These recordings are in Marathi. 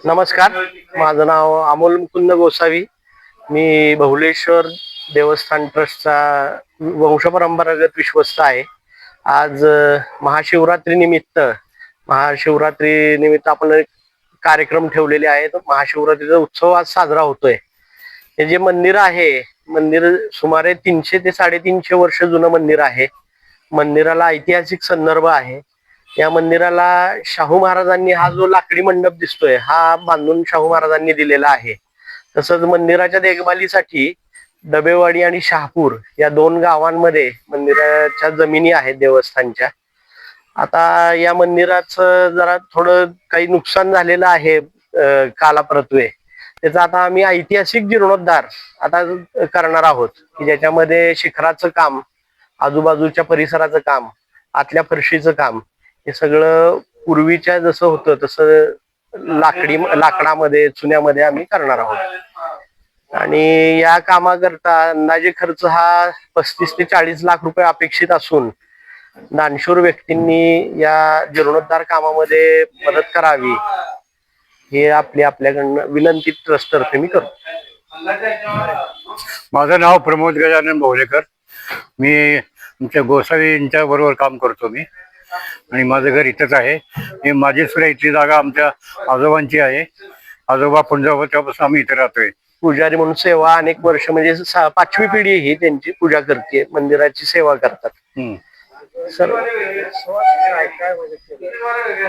नमस्कार, माझं नाव अमोल मुकुंद गोसावी. मी बहुलेश्वर देवस्थान ट्रस्टचा वंशपरंपरागत विश्वस्त आहे. आज महाशिवरात्री निमित्त आपण एक कार्यक्रम ठेवलेले आहेत. महाशिवरात्रीचा उत्सव आज साजरा होतोय. हे जे मंदिर आहे, मंदिर सुमारे 300 ते 350 वर्ष जुनं मंदिर आहे. मंदिराला ऐतिहासिक संदर्भ आहे. या मंदिराला शाहू महाराजांनी हा जो लाकडी मंडप दिसतोय हा बांधून शाहू महाराजांनी दिलेला आहे. तसंच मंदिराच्या देखभालीसाठी डबेवाडी आणि शहापूर या 2 गावांमध्ये मंदिराच्या जमिनी आहेत देवस्थानच्या. आता या मंदिराचं जरा थोडं काही नुकसान झालेलं आहे कालाप्रत्वे. त्याचा आता आम्ही ऐतिहासिक जीर्णोद्धार आता करणार आहोत की ज्याच्यामध्ये शिखराचं काम, आजूबाजूच्या परिसराचं काम, आतल्या फरशीचं काम, हे सगळं पूर्वीच्या जसं होतं तसं लाकडामध्ये चुन्यामध्ये आम्ही करणार आहोत. आणि या कामाकरता अंदाजे खर्च हा 35 ते 40 लाख रुपये अपेक्षित असून दानशूर व्यक्तींनी या जीर्णोद्धार कामामध्ये मदत करावी हे आपल्याकडनं विनंती ट्रस्टतर्फे मी करतो. माझं नाव प्रमोद गजानन भोवलेकर. मी तुमच्या गोसावींच्या बरोबर काम करतो मी, आणि माझं घर इथंच आहे. माझी सुद्धा इथली जागा आमच्या आजोबांची आहे. आजोबा पुंजापासून आम्ही इथे राहतोय. पुजारी म्हणून सेवा अनेक वर्ष, म्हणजे 5वी पिढी ही त्यांची पूजा करते, मंदिराची सेवा करतात. सर,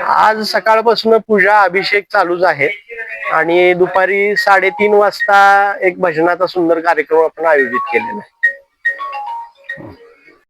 आज सकाळपासून पूजा अभिषेक चालूच आहे आणि दुपारी 3:30 वाजता एक भजनाचा सुंदर कार्यक्रम आपण आयोजित केलेला आहे.